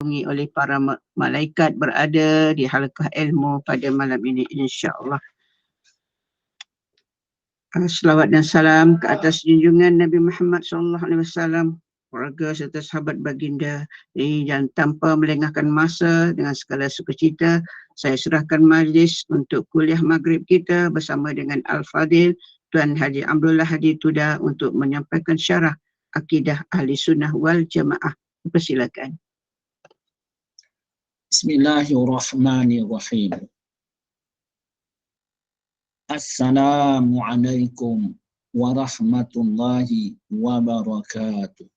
oleh para malaikat berada di halaqah ilmu pada malam ini, insya-Allah. Selawat dan salam ke atas junjungan Nabi Muhammad SAW, keluarga serta sahabat baginda. Dan tanpa melengahkan masa, dengan segala sukacita, saya serahkan majlis untuk kuliah maghrib kita bersama dengan Al-Fadil Tuan Haji Abdullah Hadi Tuda untuk menyampaikan syarah akidah Ahli Sunnah wal Jamaah. Persilakan. Bismillahirrahmanirrahim. Assalamualaikum warahmatullahi wabarakatuh.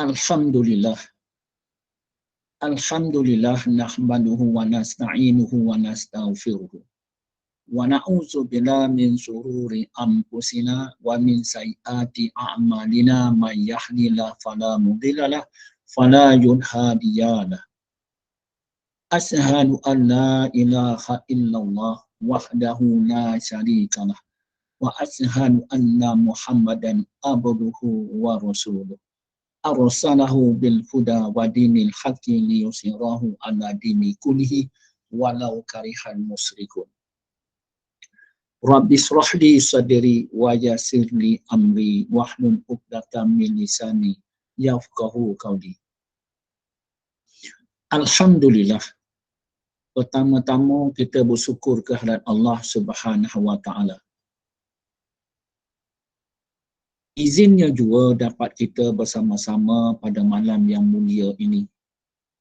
Alhamdulillah. Alhamdulillah nahmaduhu wa nasta'inuhu wa nastaghfiruhu. Wa na'udzu billahi min shururi anfusina wa min sayyiati a'malina may yahdihillahu fala mudilla lahu fala hadiya lahu. Asyhadu an la ilaha illallah wahdahu la syarikalah wa asyhadu anna Muhammadan abduhu wa rasuluh. Arsalahu bil huda wa dinil haqqi liyusirahu ala dini kullihi walau karihal musyrikun. Rabbi shrah li sadri wa yassir li amri wahlul 'uqdatam min lisani yafqahu qawli. Alhamdulillah. Pertama-tama kita bersyukur kehadirat Allah Subhanahu wa taala. Izinnya juga dapat kita bersama-sama pada malam yang mulia ini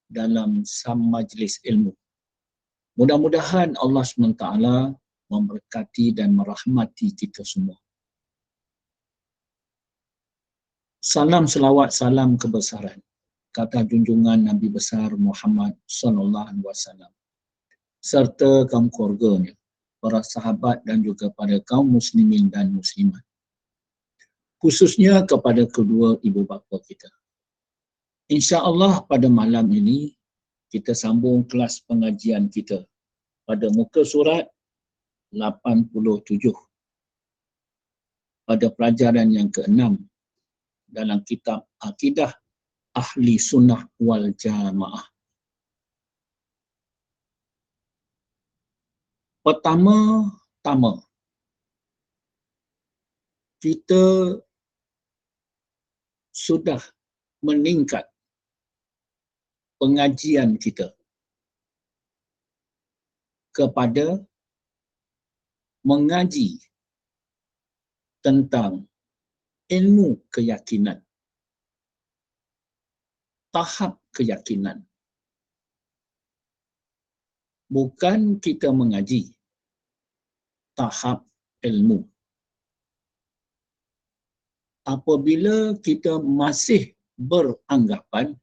dalam majlis ilmu. Mudah-mudahan Allah SWT memberkati dan merahmati kita semua. Salam selawat, salam kebesaran kata junjungan Nabi besar Muhammad sallallahu alaihi wasallam serta kaum keluarganya, para sahabat dan juga pada kaum muslimin dan muslimat. Khususnya kepada kedua ibu bapa kita. Insya-Allah pada malam ini kita sambung kelas pengajian kita pada muka surat 87 pada pelajaran yang ke-6 dalam kitab Akidah Ahli Sunnah wal Jamaah. Pertama-tama, kita sudah meningkat pengajian kita kepada mengaji tentang ilmu keyakinan, tahap keyakinan. Bukan kita mengaji tahap ilmu. Apabila kita masih beranggapan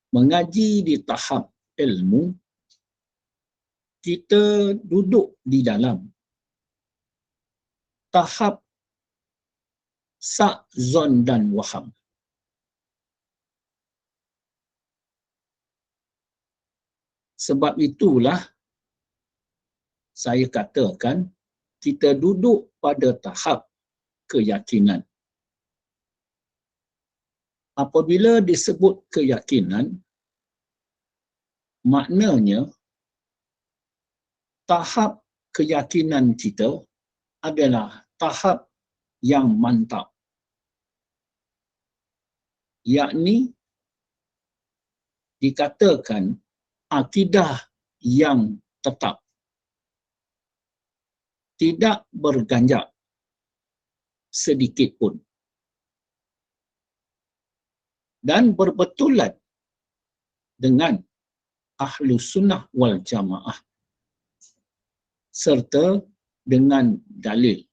mengaji di tahap ilmu, kita duduk di dalam tahap sak, zon dan waham. Sebab itulah saya katakan kita duduk pada tahap keyakinan. Apabila disebut keyakinan, maknanya tahap keyakinan kita adalah tahap yang mantap. Yakni dikatakan akidah yang tetap, tidak berganjak sedikit pun, dan berbetulan dengan Ahlus Sunnah wal Jamaah serta dengan dalil,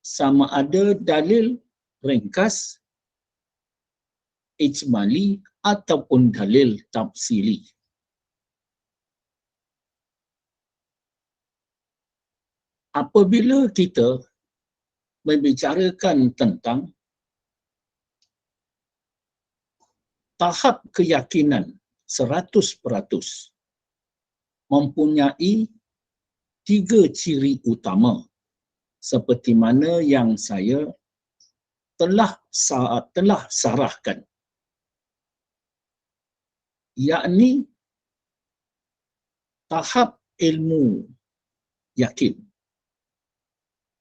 sama ada dalil ringkas, ijmali ataupun dalil tafsili. Apabila kita membicarakan tentang tahap keyakinan 100% mempunyai 3 ciri utama seperti mana yang saya telah sarahkan, yakni tahap ilmu yakin.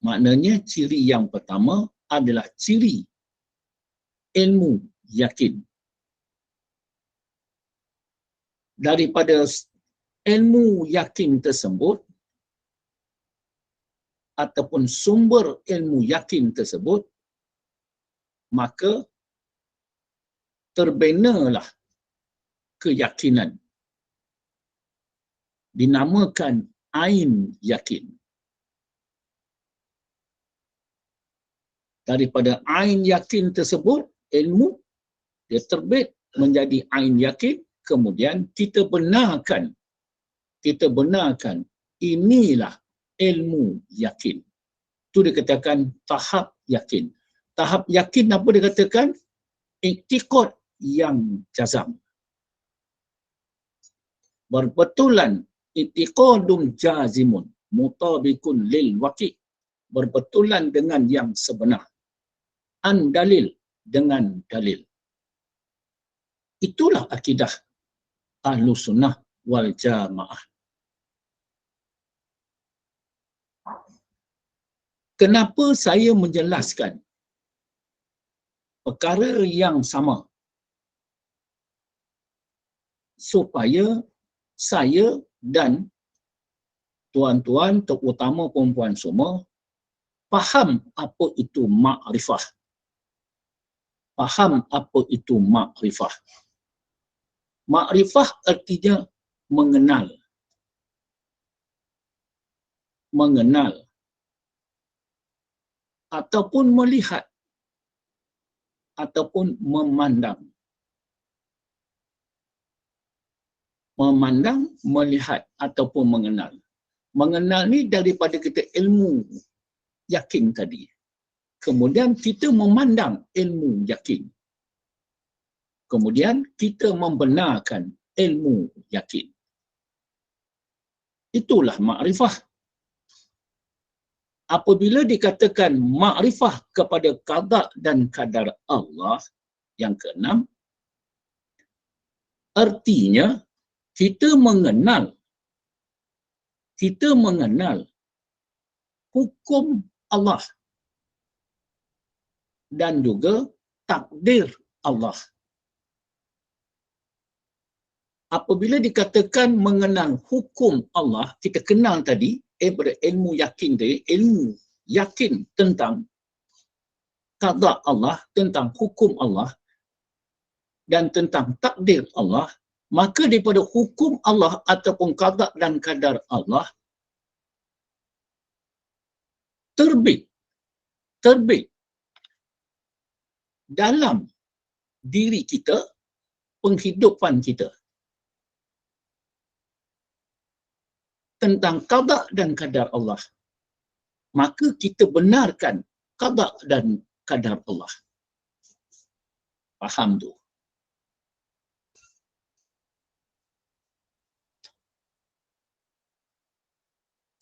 Maknanya ciri yang pertama adalah ciri ilmu yakin. Daripada ilmu yakin tersebut ataupun sumber ilmu yakin tersebut, maka terbinalah keyakinan. Dinamakan ain yakin. Daripada ain yakin tersebut, ilmu dia terbit menjadi ain yakin, kemudian kita benarkan inilah ilmu yakin. Itu dikatakan tahap yakin. Tahap yakin apa dikatakan? Iktikad yang jazam. Berbetulan iktikadun jazimun mutabikun lil waqi', berbetulan dengan yang sebenar. An dalil, dengan dalil. Itulah akidah Ahlus Sunnah wal Jamaah. Kenapa saya menjelaskan perkara yang sama? Supaya saya dan tuan-tuan, terutama perempuan semua, faham apa itu makrifah. Faham apa itu makrifah. Makrifah artinya mengenal. Mengenal. Ataupun melihat. Ataupun memandang. Memandang, melihat ataupun mengenal. Mengenal ni daripada kita ilmu yakin tadi. Kemudian kita memandang ilmu yakin. Kemudian kita membenarkan ilmu yakin. Itulah makrifah. Apabila dikatakan makrifah kepada qada dan qadar Allah, yang keenam, artinya kita mengenal hukum Allah dan juga takdir Allah. Apabila dikatakan mengenal hukum Allah, kita kenal tadi, daripada ilmu yakin tadi, ilmu yakin tentang qada Allah, tentang hukum Allah dan tentang takdir Allah, maka daripada hukum Allah ataupun qada dan qadar Allah terbit dalam diri kita, penghidupan kita, tentang qada dan qadar Allah. Maka kita benarkan qada dan qadar Allah. Faham tu?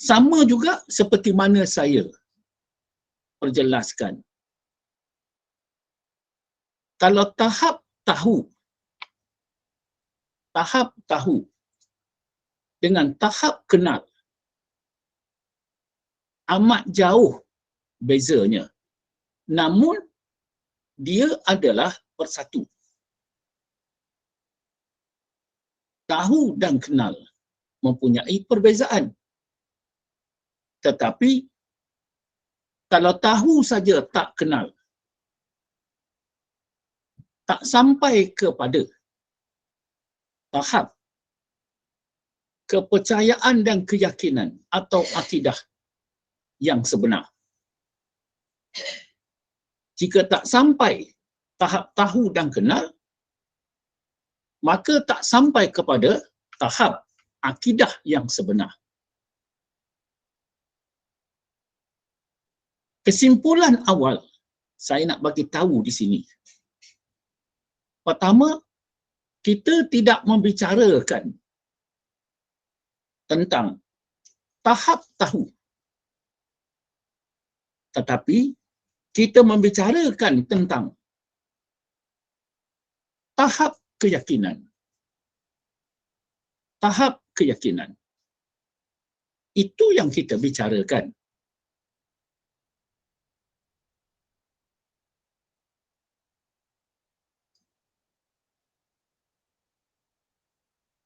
Sama juga seperti mana saya perjelaskan. Kalau tahap tahu dengan tahap kenal amat jauh bezanya. Namun dia adalah bersatu. Tahu dan kenal mempunyai perbezaan. Tetapi kalau tahu saja tak kenal, tak sampai kepada tahap kepercayaan dan keyakinan atau akidah yang sebenar. Jika tak sampai tahap tahu dan kenal, maka tak sampai kepada tahap akidah yang sebenar. Kesimpulan awal saya nak bagi tahu di sini. Pertama, kita tidak membicarakan tentang tahap tahu. Tetapi kita membicarakan tentang tahap keyakinan. Tahap keyakinan. Itu yang kita bicarakan.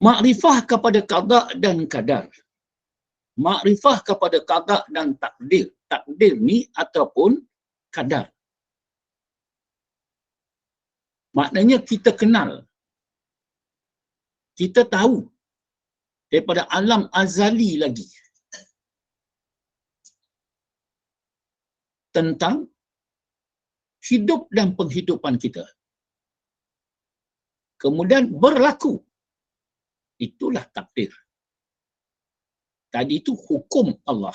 Makrifah kepada qada dan qadar. Makrifah kepada qada dan takdir. Takdir ni ataupun qadar. Maknanya kita kenal. Kita tahu daripada alam azali lagi tentang hidup dan penghidupan kita. Kemudian berlaku. Itulah takdir. Tadi itu hukum Allah.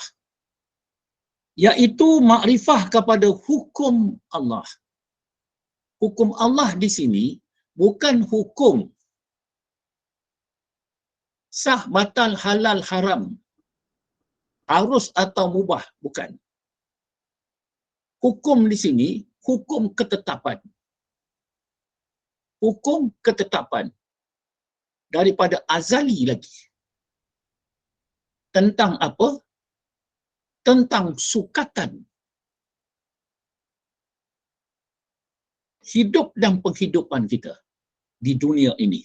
Iaitu makrifah kepada hukum Allah. Hukum Allah di sini bukan hukum sah, batal, halal, haram, harus atau mubah, bukan. Hukum di sini hukum ketetapan. Hukum ketetapan daripada azali lagi. Tentang apa? Tentang sukatan hidup dan penghidupan kita di dunia ini.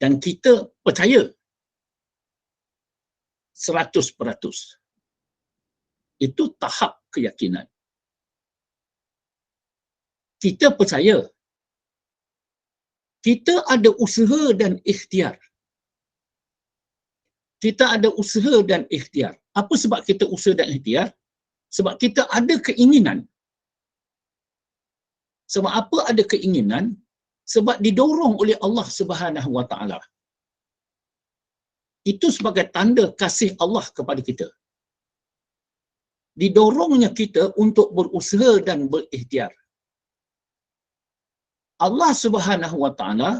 Dan kita percaya 100%. Itu tahap keyakinan. Kita percaya kita ada usaha dan ikhtiar. Kita ada usaha dan ikhtiar. Apa sebab kita usaha dan ikhtiar? Sebab kita ada keinginan. Sebab apa ada keinginan? Sebab didorong oleh Allah Subhanahu Wa Taala. Itu sebagai tanda kasih Allah kepada kita. Didorongnya kita untuk berusaha dan berikhtiar. Allah Subhanahu Wa Taala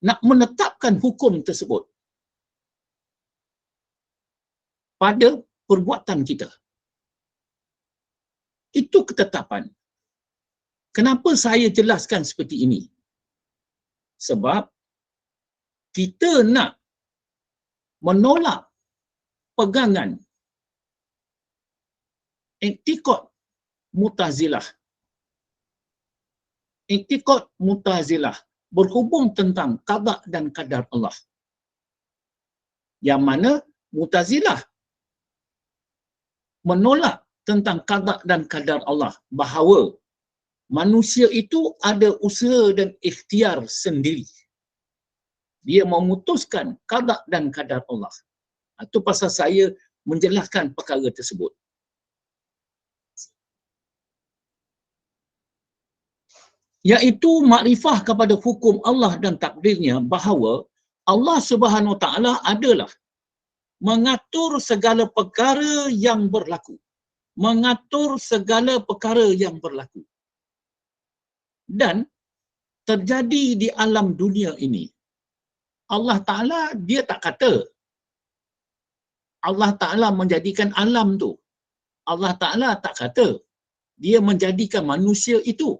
nak menetapkan hukum tersebut pada perbuatan kita. Itu ketetapan. Kenapa saya jelaskan seperti ini? Sebab kita nak menolak pegangan i'tiqad Mu'tazilah. I'tiqad Mu'tazilah berhubung tentang qada dan qadar Allah. Yang mana Mu'tazilah menolak tentang qada dan qadar Allah, bahawa manusia itu ada usaha dan ikhtiar sendiri. Dia memutuskan qada dan qadar Allah. Itu pasal saya menjelaskan perkara tersebut. Iaitu makrifah kepada hukum Allah dan takdirnya, bahawa Allah Subhanahu Wa Taala adalah mengatur segala perkara yang berlaku. Mengatur segala perkara yang berlaku. Dan terjadi di alam dunia ini. Allah Ta'ala, dia tak kata Allah Ta'ala menjadikan alam tu. Allah Ta'ala tak kata dia menjadikan manusia itu.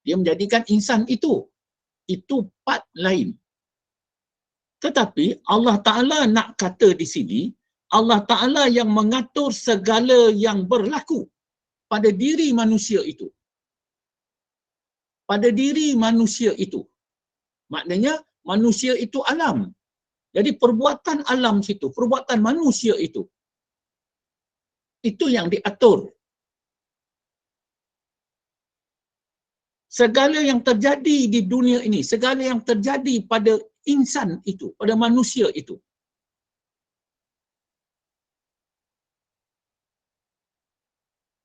Dia menjadikan insan itu. Itu part lain. Tetapi Allah Ta'ala nak kata di sini, Allah Ta'ala yang mengatur segala yang berlaku pada diri manusia itu. Pada diri manusia itu. Maknanya manusia itu alam. Jadi perbuatan alam situ, perbuatan manusia itu yang diatur. Segala yang terjadi di dunia ini, segala yang terjadi pada insan itu, pada manusia itu,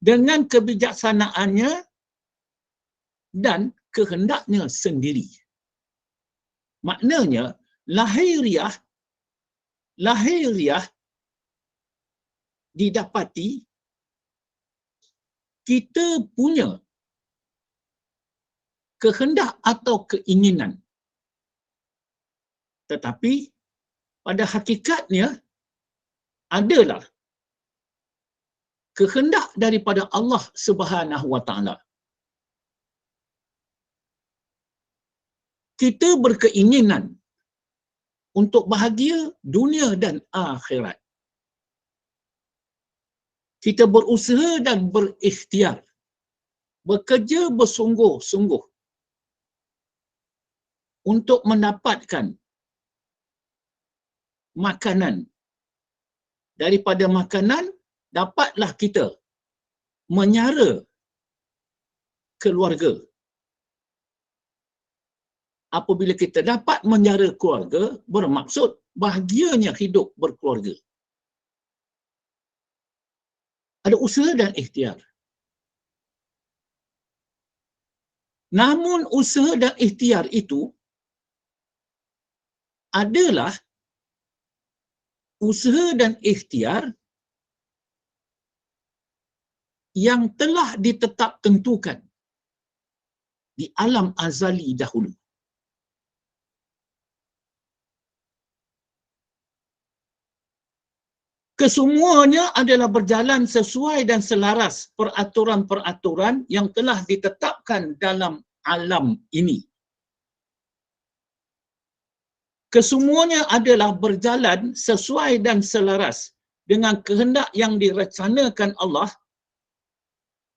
dengan kebijaksanaannya dan kehendaknya sendiri. Maknanya lahiriah didapati kita punya kehendak atau keinginan. Tetapi pada hakikatnya adalah kehendak daripada Allah Subhanahu wa taala. Kita berkeinginan untuk bahagia dunia dan akhirat. Kita berusaha dan berikhtiar, bekerja bersungguh-sungguh untuk mendapatkan makanan. Daripada makanan, dapatlah kita menyara keluarga. Apabila kita dapat menyara keluarga, bermaksud bahagianya hidup berkeluarga. Ada usaha dan ikhtiar. Namun usaha dan ikhtiar itu adalah usaha dan ikhtiar yang telah ditetap tentukan di alam azali dahulu. Kesemuanya adalah berjalan sesuai dan selaras peraturan-peraturan yang telah ditetapkan dalam alam ini. Kesemuanya adalah berjalan sesuai dan selaras dengan kehendak yang direncanakan Allah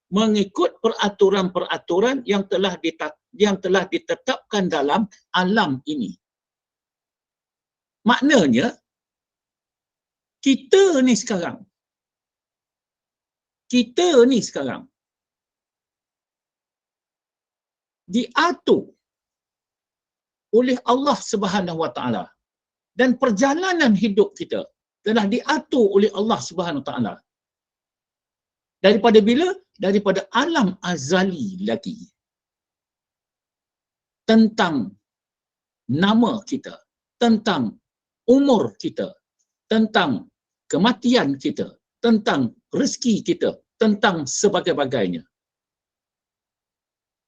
mengikut peraturan-peraturan yang telah ditetapkan dalam alam ini. Maknanya, kita ni sekarang diatur oleh Allah Subhanahu wa taala, dan perjalanan hidup kita telah diatur oleh Allah Subhanahu wa taala. Daripada bila? Daripada alam azali lagi. Tentang nama kita, tentang umur kita, tentang kematian kita, tentang rezeki kita, tentang sebagainya.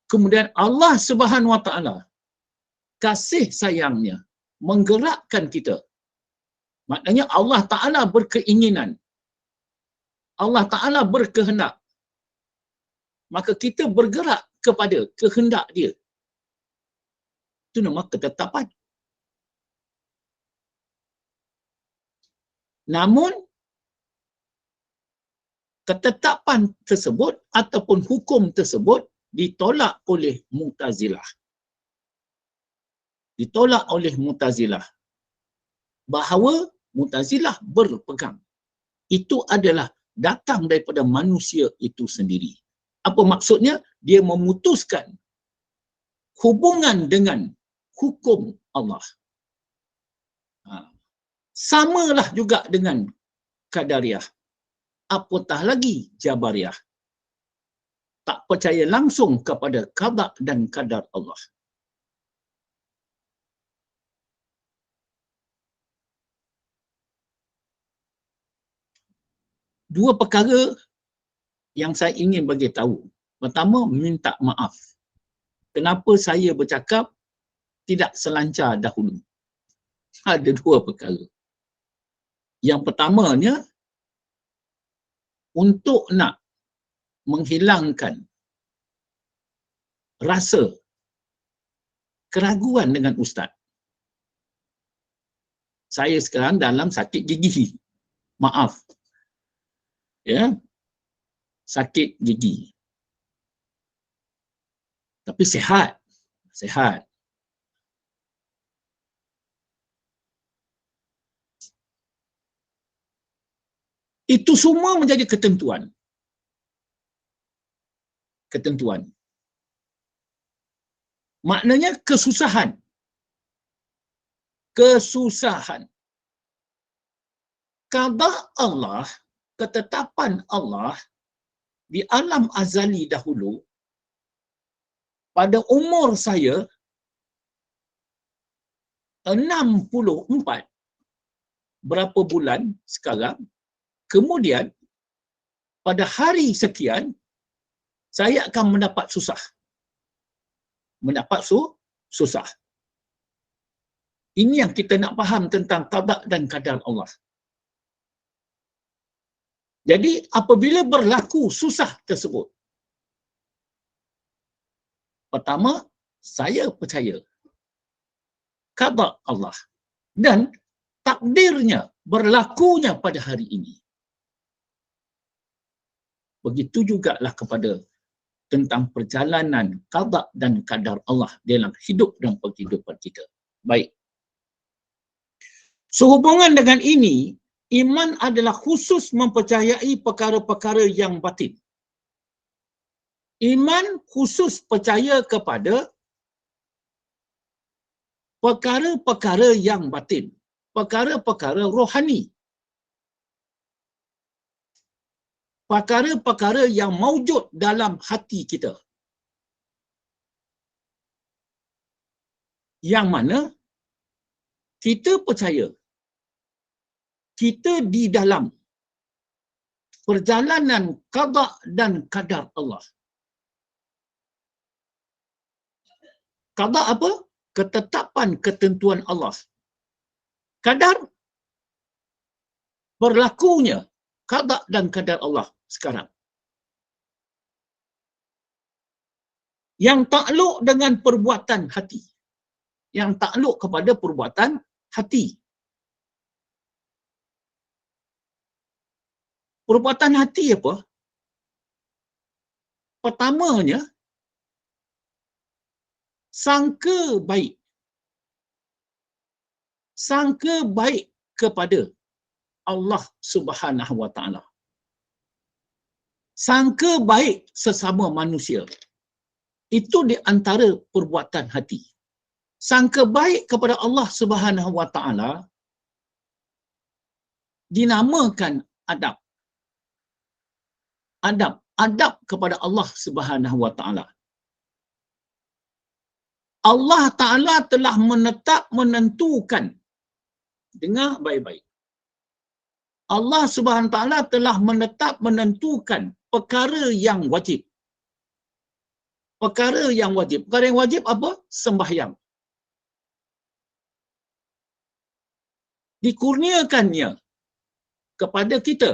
Kemudian Allah Subhanahu wa taala kasih sayangnya menggerakkan kita. Maknanya Allah Ta'ala berkeinginan, Allah Ta'ala berkehendak, maka kita bergerak kepada kehendak dia. Itu nama ketetapan. Namun ketetapan tersebut ataupun hukum tersebut ditolak oleh Mu'tazilah. Ditolak oleh Mu'tazilah. Bahawa Mu'tazilah berpegang itu adalah datang daripada manusia itu sendiri. Apa maksudnya? Dia memutuskan hubungan dengan hukum Allah. Samalah juga dengan Qadariyah. Apatah lagi Jabariyah. Tak percaya langsung kepada qada dan qadar Allah. Dua perkara yang saya ingin bagi tahu. Pertama, minta maaf. Kenapa saya bercakap tidak selancar dahulu? Ada dua perkara. Yang pertamanya, untuk nak menghilangkan rasa keraguan dengan ustaz. Saya sekarang dalam sakit gigi. Maaf. Ya. Sakit gigi. Tapi sihat. Sihat. Itu semua menjadi ketentuan. Ketentuan. Maknanya kesusahan. Kesusahan. Qada Allah, ketetapan Allah di alam azali dahulu, pada umur saya 64 berapa bulan sekarang, kemudian pada hari sekian saya akan mendapat susah. Mendapat susah. Ini yang kita nak faham tentang qada dan qadar Allah. Jadi apabila berlaku susah tersebut, pertama, saya percaya qada Allah dan takdirnya berlakunya pada hari ini. Begitu jugalah kepada tentang perjalanan qada dan qadar Allah dalam hidup dan penghidupan kita. Baik. Sehubungan dengan ini, iman adalah khusus mempercayai perkara-perkara yang batin. Iman khusus percaya kepada perkara-perkara yang batin, perkara-perkara rohani, perkara-perkara yang maujud dalam hati kita. Yang mana kita percaya kita di dalam perjalanan qada dan qadar Allah. Qada apa? Ketetapan ketentuan Allah. Qadar berlakunya qada dan qadar Allah sekarang. Yang takluk dengan perbuatan hati. Yang takluk kepada perbuatan hati. Perbuatan hati apa? Pertamanya, sangka baik. Sangka baik kepada Allah Subhanahu wa taala. Sangka baik sesama manusia. Itu di antara perbuatan hati. Sangka baik kepada Allah Subhanahu wa taala dinamakan adab. Adab kepada Allah Subhanahu wa taala. Allah Ta'ala telah menentukan, dengar baik-baik, Allah Subhanahu Wa Ta'ala telah menentukan perkara yang wajib. Perkara yang wajib. Perkara yang wajib apa? Sembahyang. Dikurniakannya kepada kita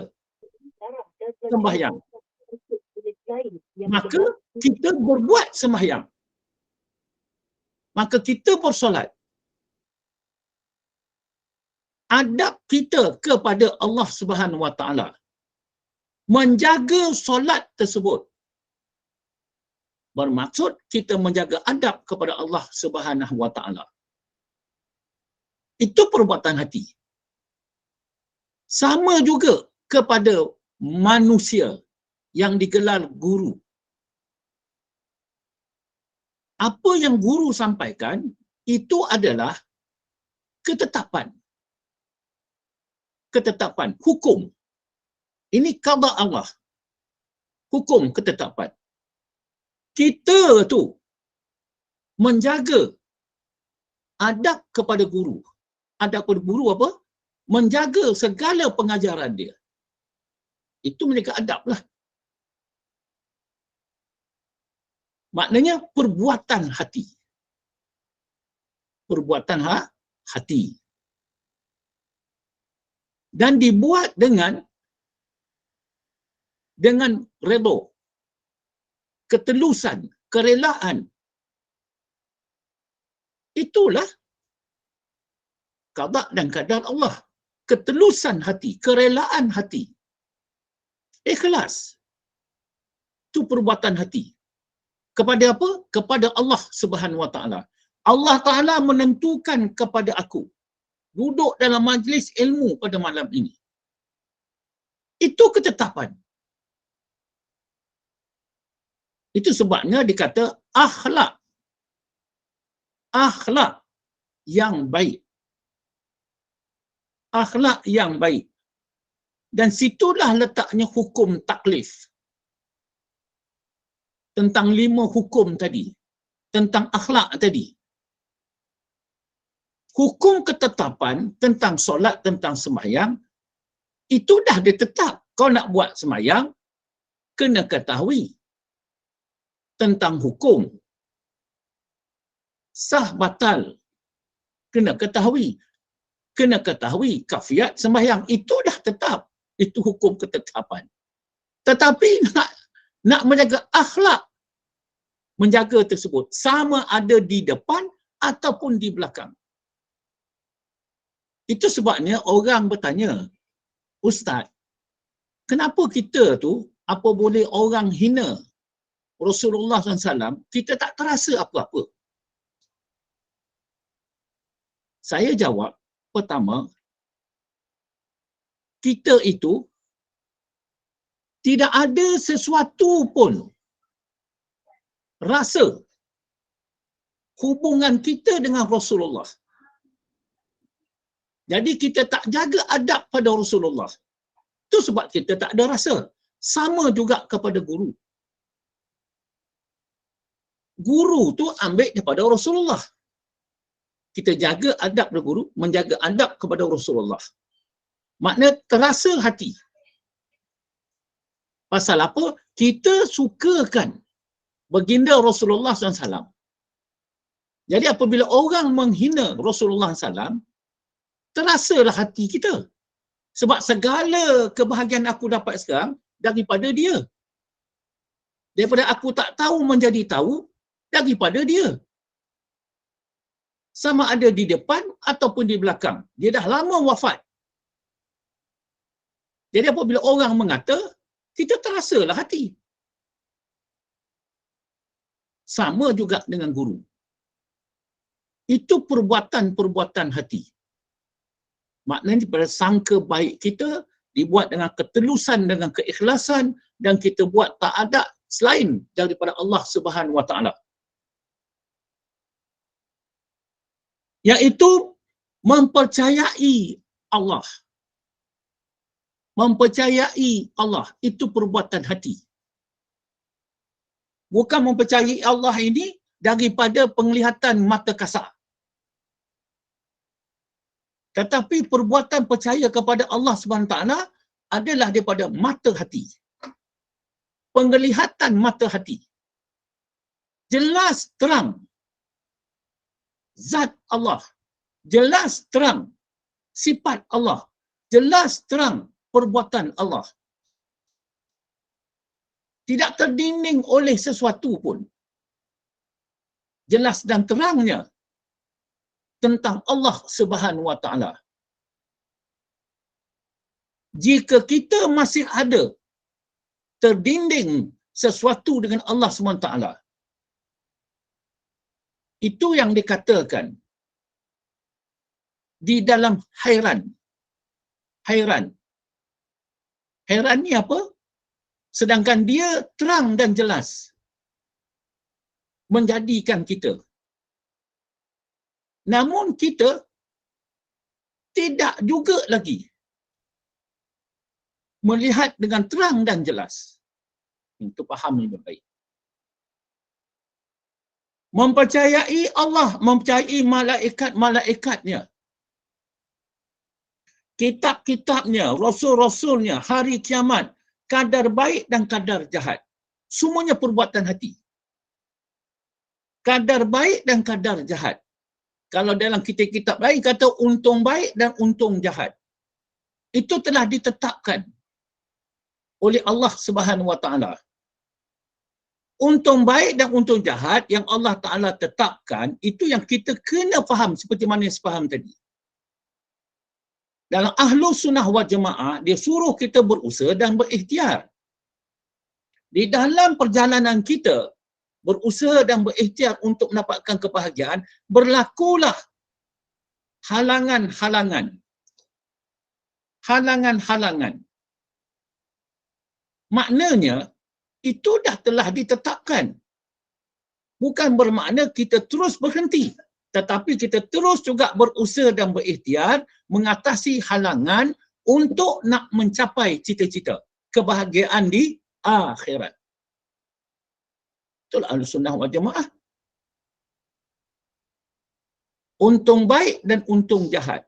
sembahyang. Maka kita berbuat sembahyang. Maka kita bersolat. Adab kita kepada Allah Subhanahu Wa Taala menjaga solat tersebut bermaksud kita menjaga adab kepada Allah Subhanahu Wa Taala. Itu perbuatan hati. Sama juga kepada manusia yang digelar guru. Apa yang guru sampaikan itu adalah ketetapan. Ketetapan, hukum. Ini qada Allah. Hukum ketetapan. Kita tu menjaga adab kepada guru. Adab kepada guru apa? Menjaga segala pengajaran dia. Itu menjaga adab lah. Maknanya perbuatan hati. Perbuatan hati. Dan dibuat dengan redha, ketelusan, kerelaan. Itulah qada dan qadar Allah. Ketelusan hati, kerelaan hati. Ikhlas. Itu perbuatan hati. Kepada apa? Kepada Allah Subhanahu Wa Taala. Allah Taala menentukan kepada aku duduk dalam majlis ilmu pada malam ini. Itu ketetapan. Itu sebabnya dikata akhlak. Akhlak yang baik. Akhlak yang baik. Dan situlah letaknya hukum taklif. Tentang 5 hukum tadi. Tentang akhlak tadi. Hukum ketetapan tentang solat, tentang sembahyang, itu dah ditetap. Kau nak buat sembahyang, kena ketahui tentang hukum. Sah batal, kena ketahui. Kena ketahui kafiat sembahyang. Itu dah tetap. Itu hukum ketetapan. Tetapi nak menjaga akhlak, menjaga tersebut sama ada di depan ataupun di belakang. Itu sebabnya orang bertanya, Ustaz, kenapa kita tu apa boleh orang hina Rasulullah SAW, kita tak terasa apa-apa? Saya jawab, pertama, kita itu tidak ada sesuatu pun rasa hubungan kita dengan Rasulullah. Jadi kita tak jaga adab pada Rasulullah. Itu sebab kita tak ada rasa. Sama juga kepada guru. Guru tu ambil daripada Rasulullah. Kita jaga adab kepada guru, menjaga adab kepada Rasulullah. Makna terasa hati. Pasal apa? Kita sukakan baginda Rasulullah SAW. Jadi apabila orang menghina Rasulullah SAW, terasalah hati kita. Sebab segala kebahagiaan aku dapat sekarang daripada dia. Daripada aku tak tahu menjadi tahu, daripada dia. Sama ada di depan ataupun di belakang. Dia dah lama wafat. Jadi apabila orang mengata, kita terasalah hati. Sama juga dengan guru. Itu perbuatan-perbuatan hati. Maknanya pada sangka baik kita dibuat dengan ketelusan, dengan keikhlasan, dan kita buat tak ada selain daripada Allah Subhanahu Wa Taala. Iaitu mempercayai Allah. Mempercayai Allah itu perbuatan hati. Bukan mempercayai Allah ini daripada penglihatan mata kasar. Tetapi perbuatan percaya kepada Allah SWT adalah daripada mata hati. Penglihatan mata hati. Jelas terang zat Allah. Jelas terang sifat Allah. Jelas terang perbuatan Allah. Tidak terdinding oleh sesuatu pun. Jelas dan terangnya tentang Allah Subhanahu Wa Taala. Jika kita masih ada terdinding sesuatu dengan Allah Subhanahu Wa Taala, itu yang dikatakan di dalam hairan. Hairan. Hairan ni apa? Sedangkan dia terang dan jelas menjadikan kita. Namun kita tidak juga lagi melihat dengan terang dan jelas. Itu faham lebih baik. Mempercayai Allah, mempercayai malaikat-malaikatnya, kitab-kitabnya, rasul-rasulnya, hari kiamat, kadar baik dan kadar jahat. Semuanya perbuatan hati. Kadar baik dan kadar jahat. Kalau dalam kitab-kitab lain kata untung baik dan untung jahat. Itu telah ditetapkan oleh Allah Subhanahu Wa Taala. Untung baik dan untung jahat yang Allah Ta'ala tetapkan, itu yang kita kena faham seperti mana yang sepaham tadi. Dalam Ahlus Sunnah wal Jamaah, dia suruh kita berusaha dan berikhtiar. Di dalam perjalanan kita, berusaha dan berikhtiar untuk mendapatkan kebahagiaan, berlakulah halangan-halangan. Halangan-halangan. Maknanya, itu dah telah ditetapkan. Bukan bermakna kita terus berhenti. Tetapi kita terus juga berusaha dan berikhtiar mengatasi halangan untuk nak mencapai cita-cita. Kebahagiaan di akhirat. Itulah Ahlus Sunnah wal Jamaah. Untung baik dan untung jahat.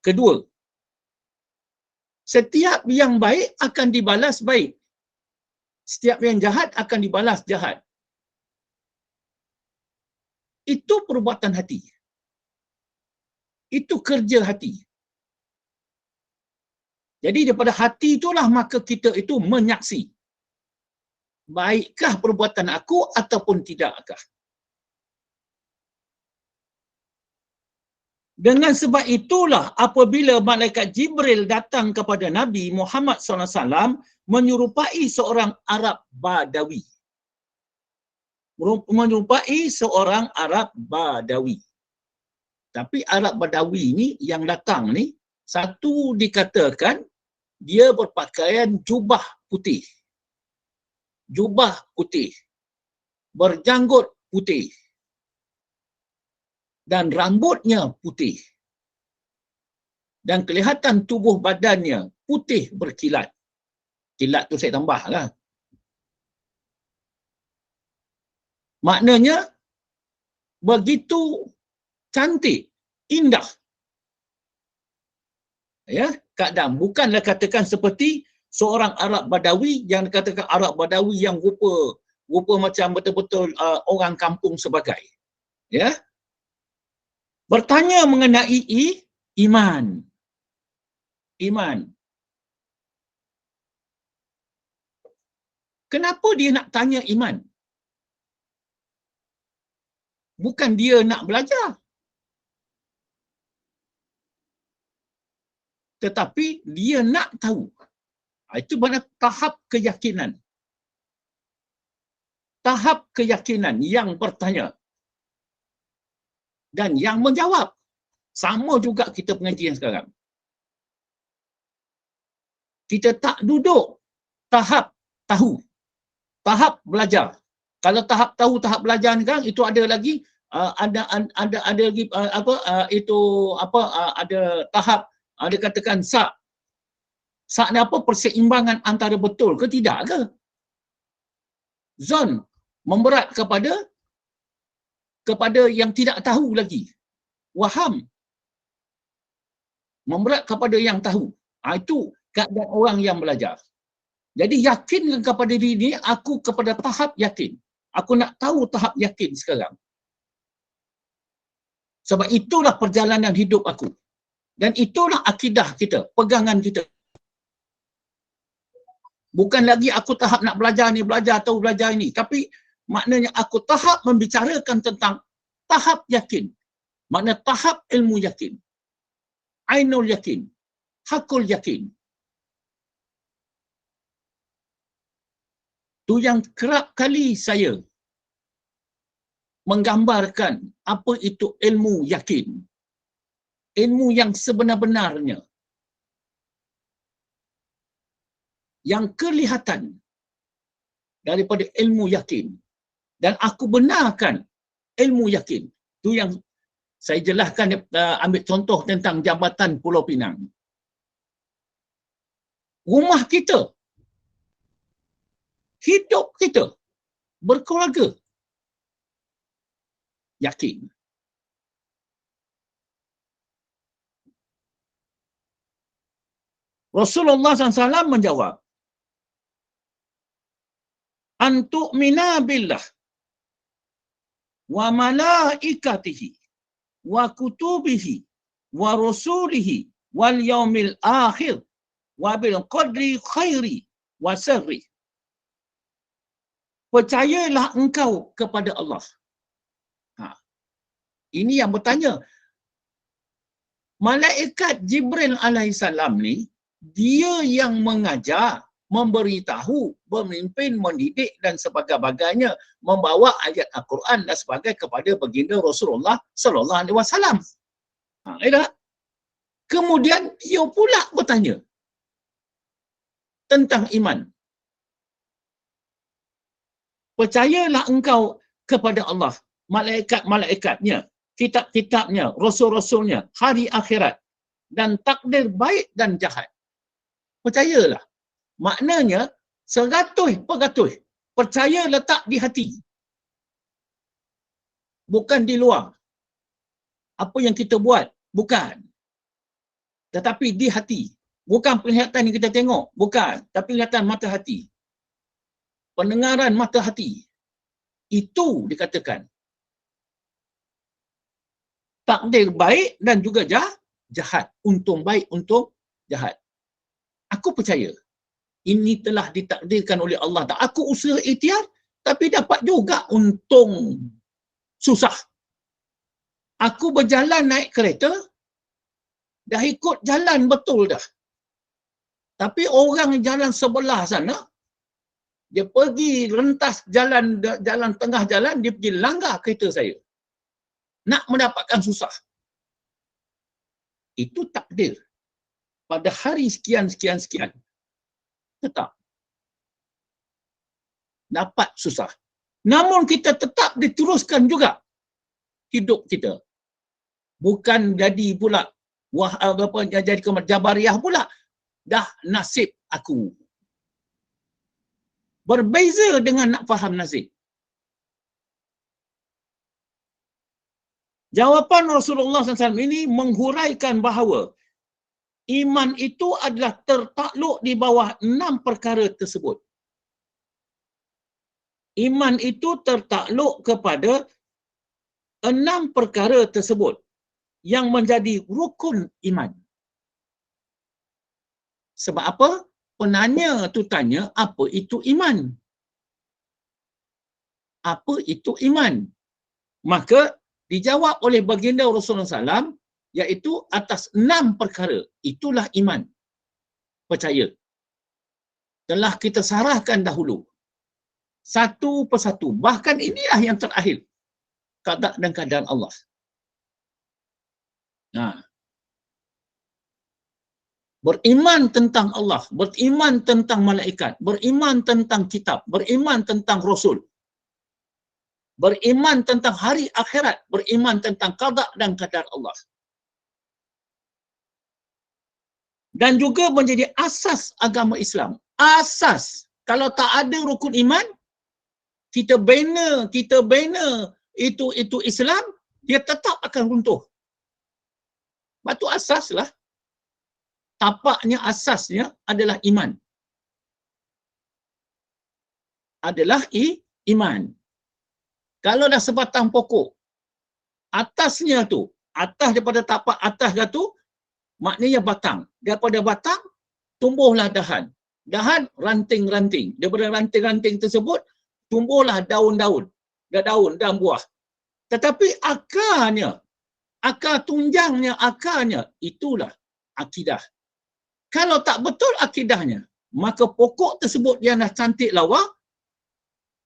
Kedua, setiap yang baik akan dibalas baik. Setiap yang jahat akan dibalas jahat. Itu perbuatan hati. Itu kerja hati. Jadi daripada hati itulah maka kita itu menyaksi. Baikkah perbuatan aku ataupun tidakkah? Dengan sebab itulah apabila malaikat Jibril datang kepada Nabi Muhammad SAW menyerupai seorang Arab Badawi. Menyerupai seorang Arab Badawi. Tapi Arab Badawi ni yang datang ni, satu dikatakan dia berpakaian jubah putih. Jubah putih. Berjanggut putih. Dan rambutnya putih. Dan kelihatan tubuh badannya putih berkilat. Kilat tu saya tambahlah. Maknanya begitu cantik, indah. Ya, keadaan bukanlah katakan seperti seorang Arab Badawi yang dikatakan Arab Badawi yang rupa macam betul-betul orang kampung sebagai. Ya. Bertanya mengenai iman. Iman. Kenapa dia nak tanya iman? Bukan dia nak belajar. Tetapi dia nak tahu. Itu mana tahap keyakinan. Tahap keyakinan yang bertanya. Dan yang menjawab. Sama juga kita pengajian sekarang. Kita tak duduk tahap tahu. Tahap belajar. Kalau tahap tahu, tahap belajar ni kan, itu ada lagi ada lagi ada tahap dia katakan sak. Sak ni apa? Perseimbangan antara betul ke tidak ke? Zon memberat kepada yang tidak tahu lagi. Waham memberat kepada yang tahu. Itu keadaan orang yang belajar. Jadi yakin kepada diri ini, aku kepada tahap yakin. Aku nak tahu tahap yakin sekarang. Sebab itulah perjalanan hidup aku. Dan itulah akidah kita, pegangan kita. Bukan lagi aku tahap nak belajar ni, belajar atau belajar ini. Tapi maknanya aku tahap membicarakan tentang tahap yakin. Makna tahap ilmu yakin. Ainul yakin. Hakul yakin. Tu yang kerap kali saya menggambarkan apa itu ilmu yakin. Ilmu yang sebenar-benarnya. Yang kelihatan daripada ilmu yakin. Dan aku benarkan ilmu yakin. Tu yang saya jelaskan, ambil contoh tentang Jabatan Pulau Pinang. Rumah kita, hidup kita, berkeluarga, yakin. Rasulullah SAW menjawab, Antu'mina billah wa malaikatihi wa kutubihi wa rusulihi wal yaumil akhir wa bil qadri khairi wa sirri. Percayalah engkau kepada Allah. Ini yang bertanya. Malaikat Jibril alaihissalam ni, dia yang mengajar, memberitahu, memimpin, mendidik dan sebagainya, membawa ayat Al-Quran dan sebagainya kepada baginda Rasulullah sallallahu alaihi wasallam. Kemudian dia pula bertanya tentang iman. Percayalah engkau kepada Allah, malaikat-malaikatnya, kitab-kitabnya, rasul-rasulnya, hari akhirat dan takdir baik dan jahat. Percayalah. Maknanya 100% percaya letak di hati. Bukan di luar. Apa yang kita buat, bukan. Tetapi di hati. Bukan penglihatan yang kita tengok, bukan. Tapi penglihatan mata hati. Pendengaran mata hati. Itu dikatakan takdir baik dan juga jahat. Untung baik, untung jahat. Aku percaya ini telah ditakdirkan oleh Allah. Aku usaha ikhtiar tapi dapat juga untung susah. Aku berjalan naik kereta, dah ikut jalan betul dah. Tapi orang jalan sebelah sana, dia pergi rentas jalan tengah jalan, dia pergi langgar kereta saya. Nak mendapatkan susah. Itu takdir. Pada hari sekian, tetap dapat susah. Namun kita tetap diteruskan juga hidup kita. Bukan jadi pula jadi Jabariyah pula. Dah nasib aku. Berbeza dengan nak faham nasib. Jawapan Rasulullah SAW ini menghuraikan bahawa iman itu adalah tertakluk di bawah 6 perkara tersebut. Iman itu tertakluk kepada 6 perkara tersebut yang menjadi rukun iman. Sebab apa? Penanya tu tanya, apa itu iman? Apa itu iman? Maka dijawab oleh baginda Rasulullah SAW, iaitu atas 6 perkara. Itulah iman. Percaya. Telah kita sarahkan dahulu. Satu persatu. Bahkan inilah yang terakhir. Qada dan qadar Allah. Nah. Beriman tentang Allah, beriman tentang malaikat, beriman tentang kitab, beriman tentang rasul, beriman tentang hari akhirat, beriman tentang qada dan qadar Allah. Dan juga menjadi asas agama Islam. Asas. Kalau tak ada rukun iman, kita bina itu Islam, dia tetap akan runtuh. Batu asas lah. Tapaknya, asasnya adalah iman. Adalah iman. Kalau dah sebatang pokok, atasnya tu, atas daripada tapak atas tu, maknanya batang. Daripada batang, tumbuhlah dahan. Dahan, ranting-ranting. Daripada ranting-ranting tersebut, tumbuhlah daun-daun. Daun dan buah. Tetapi akarnya, akar tunjangnya, akarnya, itulah akidah. Kalau tak betul akidahnya, maka pokok tersebut yang dah cantik lawa,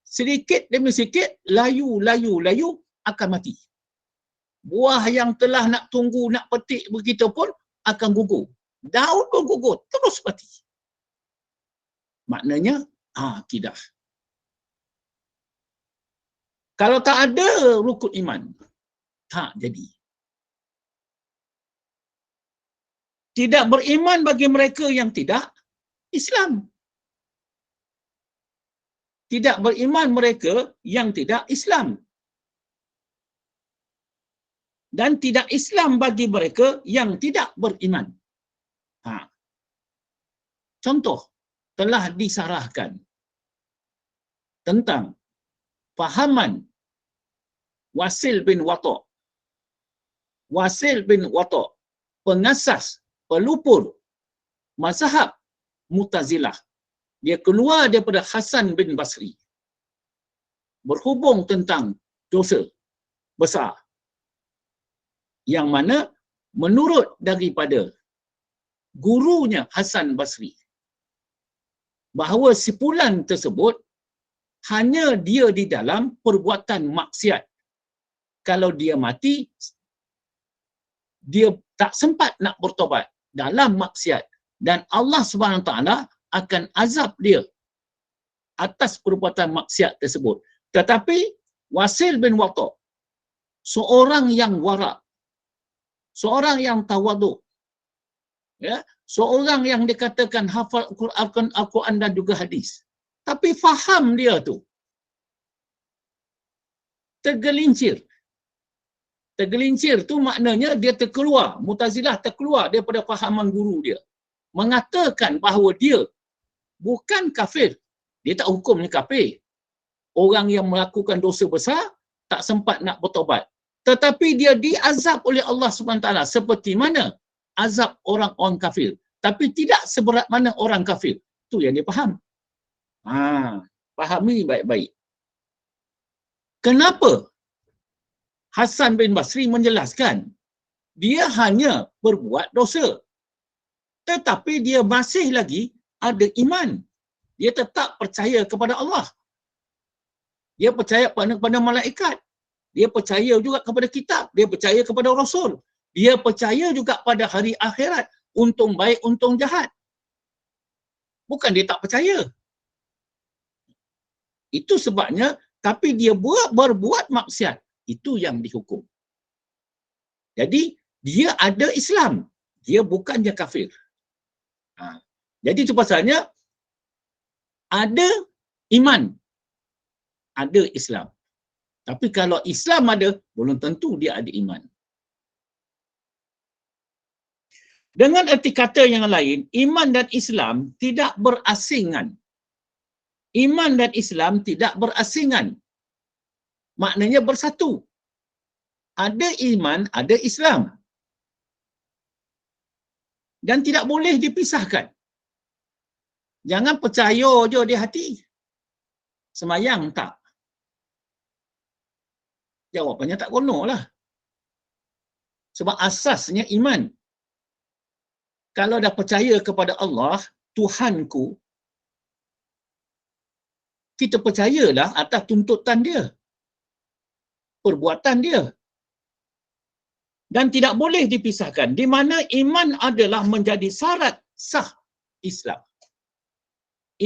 sedikit demi sedikit, layu akan mati. Buah yang telah nak tunggu, nak petik begitu pun akan gugur. Daun pun gugur, terus mati. Maknanya, akidah. Kalau tak ada rukun iman, tak jadi. Tidak beriman bagi mereka yang tidak Islam. Tidak beriman mereka yang tidak Islam. Dan tidak Islam bagi mereka yang tidak beriman. Contoh, telah disarahkan tentang fahaman Wasil bin Wata'. Wasil bin Wata', pengasas, pelupur mazhab Mu'tazilah. Dia keluar daripada Hasan bin Basri. Berhubung tentang dosa besar. Yang mana menurut daripada gurunya Hasan Basri, bahawa simpulan tersebut hanya dia di dalam perbuatan maksiat. Kalau dia mati, dia tak sempat nak bertobat dalam maksiat, dan Allah SWT akan azab dia atas perbuatan maksiat tersebut. Tetapi Wasil bin Wata', seorang yang warak, seorang yang tawaduk, ya, seorang yang dikatakan hafal Al-Quran dan juga hadis, tapi faham dia tu tergelincir. Tergelincir tu maknanya dia terkeluar, Mu'tazilah terkeluar daripada fahaman guru dia. Mengatakan bahawa dia bukan kafir. Dia tak hukum ni kafir. Orang yang melakukan dosa besar tak sempat nak bertobat. Tetapi dia diazab oleh Allah SWT seperti mana azab orang-orang kafir. tapi tidak seberat mana orang kafir. Itu yang dia faham. Fahami baik-baik. Kenapa Hasan bin Basri menjelaskan dia hanya berbuat dosa, tetapi dia masih lagi ada iman. Dia tetap percaya kepada Allah. Dia percaya kepada malaikat. Dia percaya juga kepada kitab. Dia percaya kepada Rasul. Dia percaya juga pada hari akhirat. Untung baik, untung jahat. Bukan dia tak percaya. Itu sebabnya, tapi dia berbuat maksiat. Itu yang dihukum. Jadi, dia ada Islam. Dia bukannya kafir. Jadi itu pasalnya, ada iman. Ada Islam. Tapi kalau Islam ada, belum tentu dia ada iman. Dengan erti kata yang lain, iman dan Islam tidak berasingan. Iman dan Islam tidak berasingan. Maknanya bersatu. Ada iman, ada Islam. Dan tidak boleh dipisahkan. Jangan percaya je di hati. Semayang tak? Jawapannya tak kono lah. Sebab asasnya iman. Kalau dah percaya kepada Allah, Tuhanku, kita percayalah atas tuntutan dia, perbuatan dia. Dan tidak boleh dipisahkan, di mana iman adalah menjadi syarat sah Islam.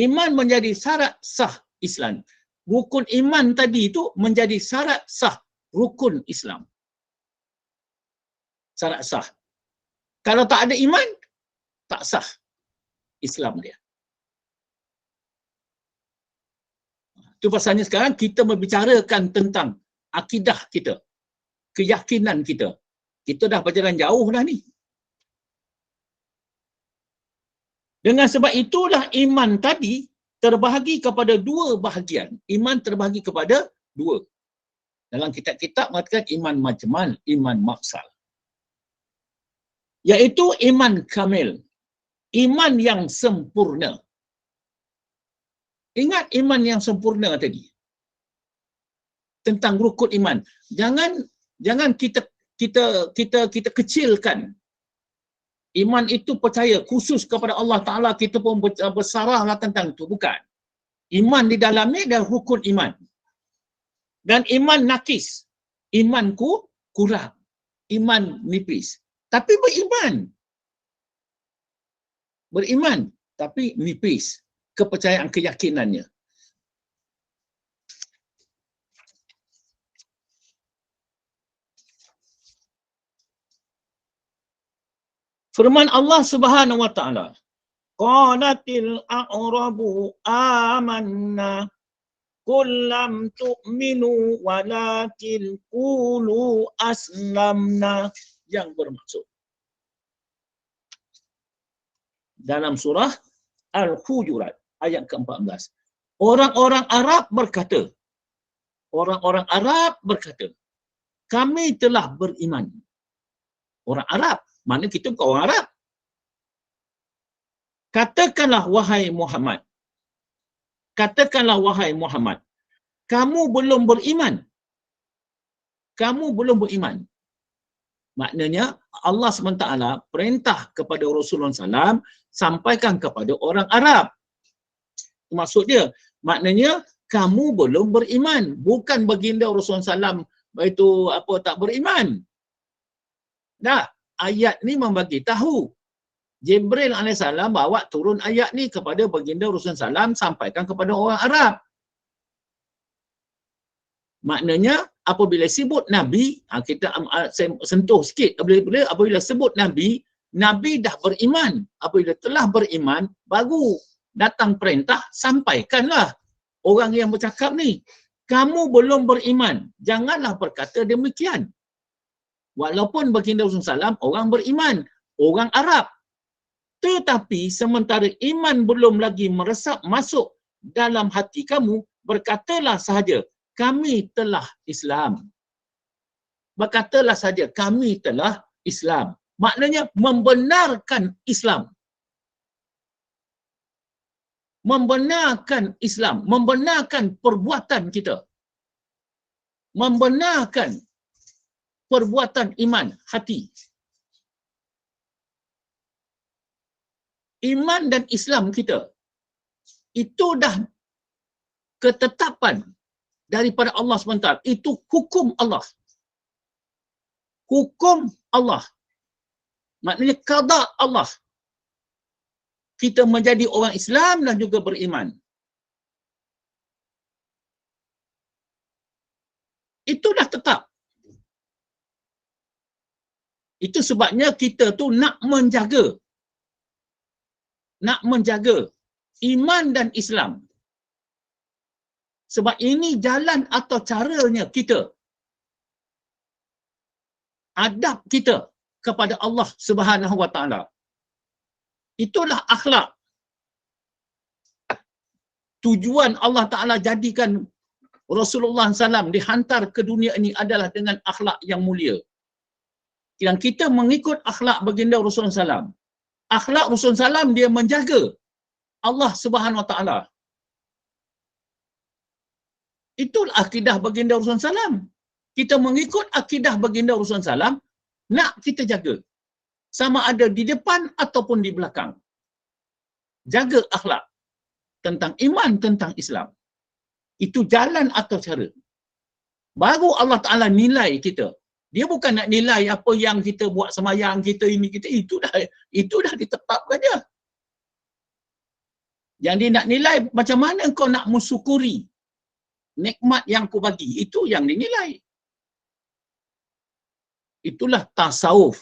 Iman menjadi syarat sah Islam. Rukun iman tadi itu menjadi syarat sah rukun Islam. Syarat sah. Kalau tak ada iman, tak sah Islam dia. Itu pasalnya sekarang kita membicarakan tentang akidah kita, keyakinan kita. Kita dah berjalan jauh dah ni. Dengan sebab itulah iman tadi terbahagi kepada dua bahagian. Iman terbahagi kepada dua. Dalam kitab-kitab mengatakan iman majmal, iman maksal. Iaitu iman kamil. Iman yang sempurna. Ingat iman yang sempurna tadi. Tentang rukun iman. Jangan kita kecilkan. Iman itu percaya khusus kepada Allah Ta'ala, kita pun bersarahlah tentang itu. Bukan. Iman di dalamnya adalah rukun iman. Dan iman nakis. Imanku kurang. Iman nipis. Tapi beriman. Beriman. Tapi nipis. Kepercayaan, keyakinannya. Firman Allah Subhanahu wa taala, qalatil a'rabu amanna qul lam tu'minu walakin qulu aslamna, yang bermaksud dalam surah Al-Hujurat ayat ke-14. Orang-orang Arab berkata, kami telah beriman. Orang Arab, mana kita bukan orang Arab. Katakanlah wahai Muhammad, kamu belum beriman. Maknanya Allah SWT perintah kepada Rasulullah SAW sampaikan kepada orang Arab. Maksud dia, maknanya kamu belum beriman. Bukan baginda Rasulullah SAW itu tak beriman. Dah, ayat ni membagi tahu. Jibril AS bawa turun ayat ni kepada baginda Rasulullah SAW sampaikan kepada orang Arab. Maknanya apabila sebut Nabi, kita sentuh sikit, apabila sebut Nabi, Nabi dah beriman. Apabila telah beriman, baru datang perintah, sampaikanlah orang yang bercakap ni. Kamu belum beriman, janganlah berkata demikian. Walaupun baginda Rasulullah SAW orang beriman, orang Arab. Tetapi sementara iman belum lagi meresap masuk dalam hati kamu, berkatalah sahaja, kami telah Islam. Berkatalah saja, kami telah Islam. Maknanya membenarkan Islam. membenarkan Islam, membenarkan perbuatan kita, membenarkan perbuatan iman hati. Iman dan Islam kita itu dah ketetapan daripada Allah SWT. Itu hukum Allah. Hukum Allah. Maknanya qada Allah. Kita menjadi orang Islam dan juga beriman. Itu dah tetap. Itu sebabnya kita tu nak menjaga iman dan Islam. Sebab ini jalan atau caranya kita, adab kita kepada Allah Subhanahu Wa Taala. Itulah akhlak. Tujuan Allah Ta'ala jadikan Rasulullah SAW dihantar ke dunia ini adalah dengan akhlak yang mulia. Yang kita mengikut akhlak baginda Rasulullah SAW. Akhlak Rasulullah SAW dia menjaga Allah Subhanahu Wa Ta'ala. Itulah akidah baginda Rasulullah SAW. Kita mengikut akidah baginda Rasulullah SAW, nak kita jaga. Sama ada di depan ataupun di belakang. Jaga akhlak tentang iman, tentang Islam. Itu jalan atau cara. Baru Allah Ta'ala nilai kita. Dia bukan nak nilai apa yang kita buat semayang, kita ini, kita itu dah ditetapkan dia. Yang dia nak nilai macam mana kau nak mensyukuri nikmat yang aku bagi. Itu yang dinilai. Itulah tasawuf.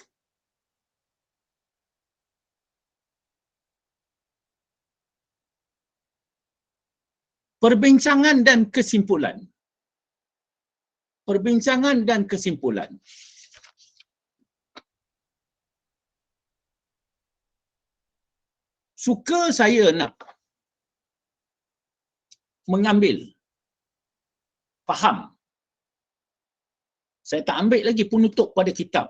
Perbincangan dan kesimpulan. Perbincangan dan kesimpulan. Suka saya nak mengambil, faham. Saya tak ambil lagi penutup pada kitab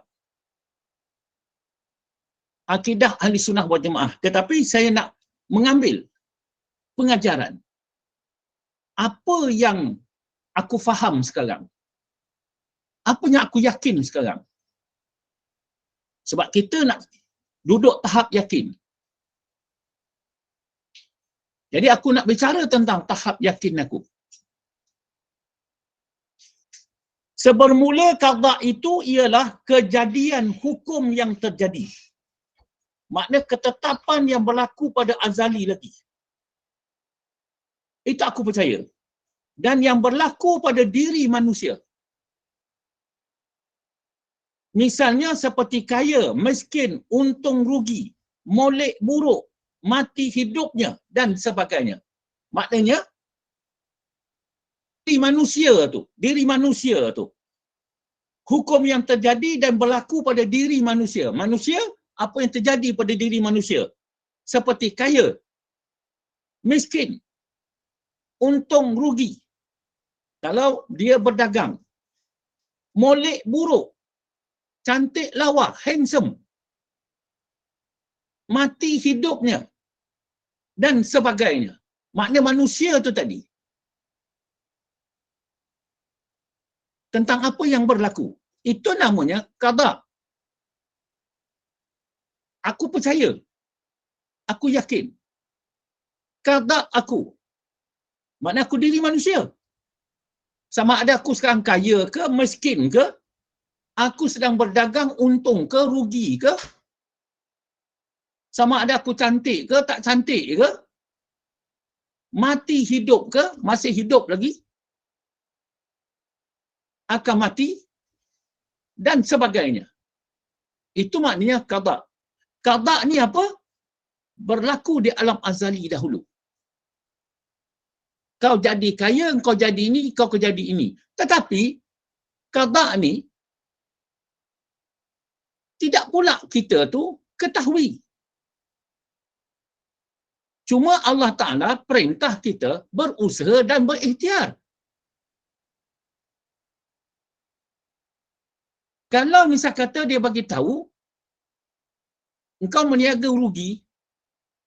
Akidah Ahli Sunnah wal Jamaah. Tetapi saya nak mengambil pengajaran. Apa yang aku faham sekarang? Apa yang aku yakin sekarang? Sebab kita nak duduk tahap yakin. Jadi aku nak bicara tentang tahap yakin aku. Sebermula qada itu ialah kejadian hukum yang terjadi. Makna ketetapan yang berlaku pada azali lagi. Itu aku percaya. Dan yang berlaku pada diri manusia. Misalnya seperti kaya, miskin, untung rugi, molek buruk, mati hidupnya dan sebagainya. Maknanya diri manusia tu. Hukum yang terjadi dan berlaku pada diri manusia. Manusia, apa yang terjadi pada diri manusia? Seperti kaya, miskin, untung rugi. Kalau dia berdagang, molek buruk, cantik lawa, handsome, mati hidupnya dan sebagainya. Makna manusia tu tadi. Tentang apa yang berlaku. Itu namanya qada. Aku percaya. Aku yakin. Qada aku. Makna aku diri manusia. Sama ada aku sekarang kaya ke, miskin ke, aku sedang berdagang untung ke, rugi ke, sama ada aku cantik ke, tak cantik ke, mati hidup ke, masih hidup lagi, akan mati, dan sebagainya. Itu maknanya qada. Qada ni apa? Berlaku di alam azali dahulu. Kau jadi kaya, kau jadi ini, kau jadi ini. Tetapi, qada ni, tidak pula kita tu ketahui. Cuma Allah Ta'ala perintah kita berusaha dan berikhtiar. Kalau misal kata dia bagi tahu, engkau meniaga rugi,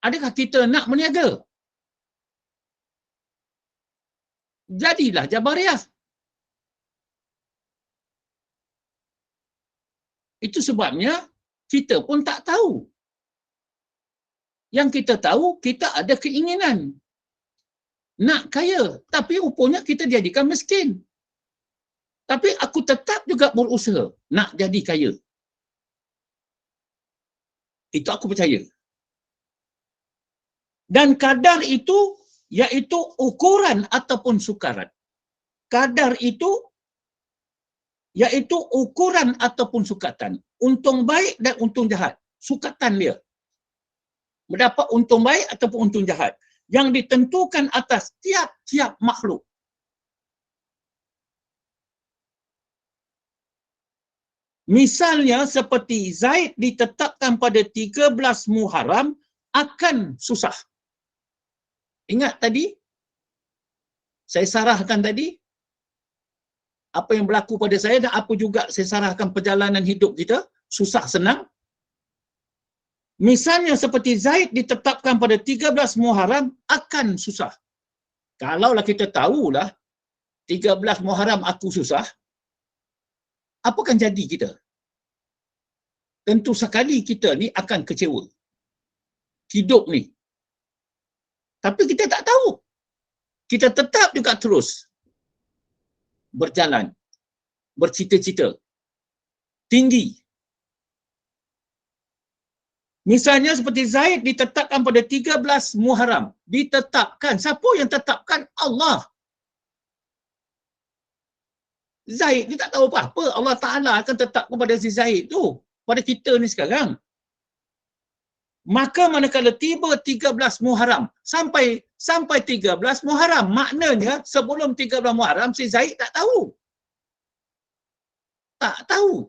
adakah kita nak meniaga? jadilah Jabariyah. Itu sebabnya kita pun tak tahu. Yang kita tahu, kita ada keinginan nak kaya, tapi rupanya kita jadikan miskin. Tapi aku tetap juga berusaha nak jadi kaya. Itu aku percaya. Dan kadar itu iaitu ukuran ataupun sukaran. Kadar itu iaitu ukuran ataupun sukatan. Untung baik dan untung jahat. Sukatan dia. Mendapat untung baik ataupun untung jahat. Yang ditentukan atas tiap-tiap makhluk. Misalnya seperti Zaid ditetapkan pada 13 Muharram akan susah. Ingat tadi? Saya sarahkan tadi apa yang berlaku pada saya dan apa juga saya sarahkan perjalanan hidup kita, susah senang. Misalnya seperti Zaid ditetapkan pada 13 Muharram akan susah. Kalaulah kita tahulah 13 Muharram aku susah, apa akan jadi kita? Tentu sekali kita ni akan kecewa. Hidup ni. Tapi kita tak tahu. Kita tetap juga terus berjalan, bercita-cita, tinggi. Misalnya seperti Zaid ditetapkan pada 13 Muharram. Ditetapkan. Siapa yang tetapkan? Allah. Zaid ni tak tahu apa-apa. Allah Ta'ala akan tetap kepada si Zaid tu. Pada kita ni sekarang. Maka manakala tiba 13 Muharram. Sampai 13 Muharram. Maknanya sebelum 13 Muharram si Zaid tak tahu. Tak tahu.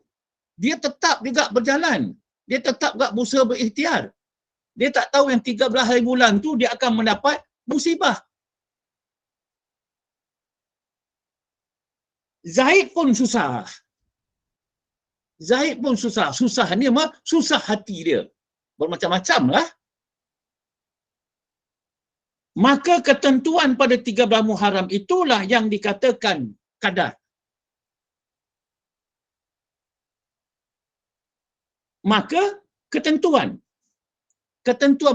Dia tetap juga berjalan. Dia tetap juga berusaha berikhtiar. Dia tak tahu yang 13 hari bulan tu dia akan mendapat musibah. Zaid pun susah. Zaid pun susah. Susah ni mah susah hati dia. Bermacam-macam lah. Maka ketentuan pada 13 Muharram itulah yang dikatakan qadar. Maka ketentuan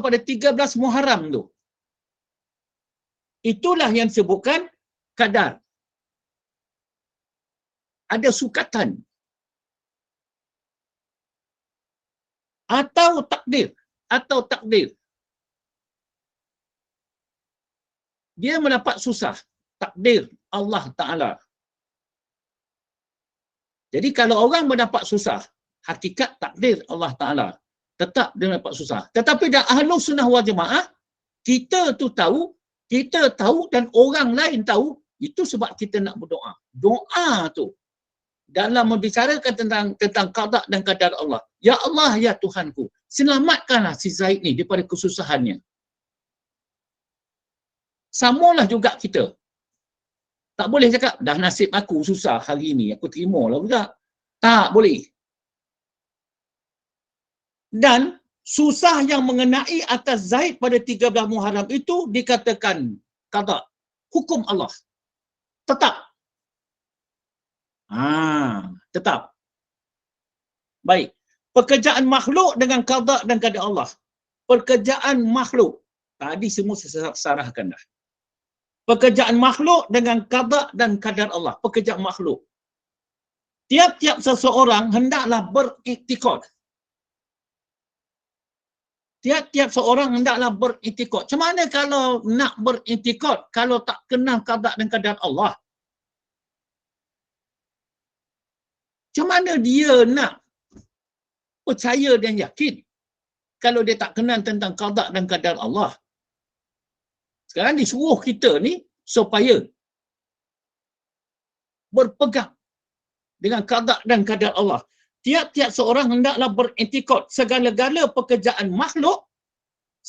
pada 13 Muharram tu, itulah yang disebutkan qadar. Ada sukatan atau takdir. Dia mendapat susah. Takdir Allah Ta'ala. Jadi kalau orang mendapat susah, hakikat takdir Allah Ta'ala. Tetap dia mendapat susah. Tetapi dah Ahlus Sunnah wal Jamaah, kita tahu dan orang lain tahu, itu sebab kita nak berdoa. Doa tu dalam membicarakan tentang qada dan qadar Allah. Ya Allah, ya Tuhanku, selamatkanlah si Zaid ni daripada kesusahannya. Samalah juga kita. Tak boleh cakap, dah nasib aku susah hari ni, aku terima lah juga. Tak boleh. Dan susah yang mengenai atas Zaid pada 13 Muharram itu dikatakan qada. Hukum Allah. Tetap. Tetap. Baik. Pekerjaan makhluk dengan qada dan qadar Allah. Pekerjaan makhluk. Tadi semua saya sarahkan dah. Pekerjaan makhluk dengan qada dan qadar Allah. Pekerjaan makhluk. Tiap-tiap seseorang hendaklah beriktikad. Tiap-tiap seorang hendaklah beriktikad. Macam mana kalau nak beriktikad kalau tak kenal qada dan qadar Allah? Macam mana dia nak percaya dan yakin kalau dia tak kenal tentang qada dan qadar Allah? Sekarang disuruh kita ni supaya berpegang dengan qada dan qadar Allah. Tiap-tiap seorang hendaklah beriktikad segala-gala pekerjaan makhluk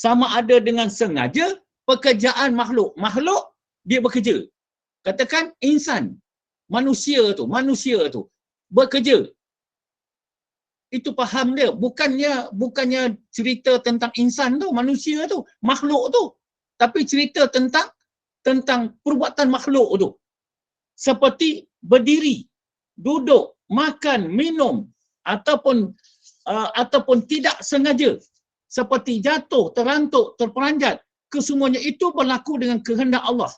sama ada dengan sengaja pekerjaan makhluk. Makhluk dia bekerja. Katakan insan, manusia tu bekerja. Itu faham dia. Bukannya cerita tentang insan tu, manusia tu, makhluk tu. Tapi cerita tentang tentang perbuatan makhluk tu. Seperti berdiri, duduk, makan, minum ataupun tidak sengaja. Seperti jatuh, terantuk, terperanjat. Kesemuanya itu berlaku dengan kehendak Allah.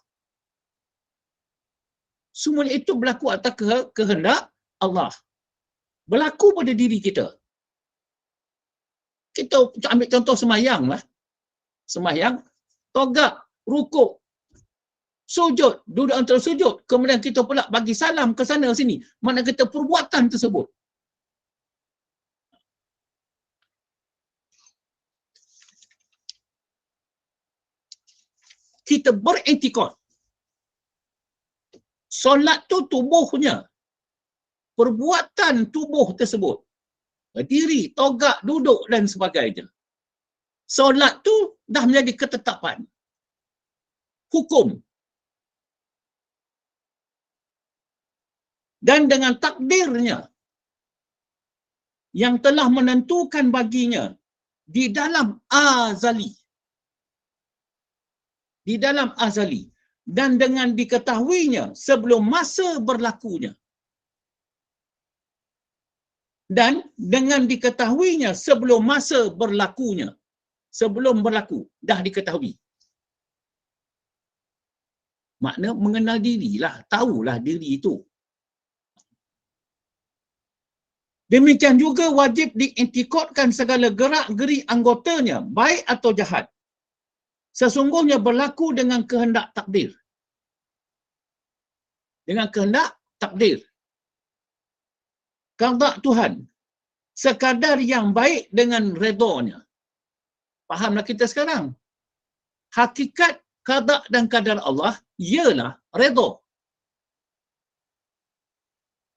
Semuanya itu berlaku atas kehendak Allah. Berlaku pada diri kita. Kita ambil contoh sembahyang lah. Sembahyang, togak, rukuk, sujud, duduk antara sujud. Kemudian kita pula bagi salam ke sana sini. Mana kita perbuatan tersebut. Kita beriktikad. Solat tu tubuhnya. Perbuatan tubuh tersebut. Berdiri, togak, duduk dan sebagainya. Solat tu dah menjadi ketetapan. Hukum. Dan dengan takdirnya yang telah menentukan baginya di dalam azali. Di dalam azali. Dan dengan diketahuinya sebelum masa berlakunya. Dan dengan diketahuinya sebelum masa berlakunya. Sebelum berlaku, dah diketahui. Makna mengenal dirilah, tahulah diri itu. Demikian juga wajib diiktikadkan segala gerak-geri anggotanya, baik atau jahat. Sesungguhnya berlaku dengan kehendak takdir. Dengan kehendak takdir. Qada Tuhan. Sekadar yang baik dengan redanya. Fahamlah kita sekarang. Hakikat qada dan qadar Allah ialah redha.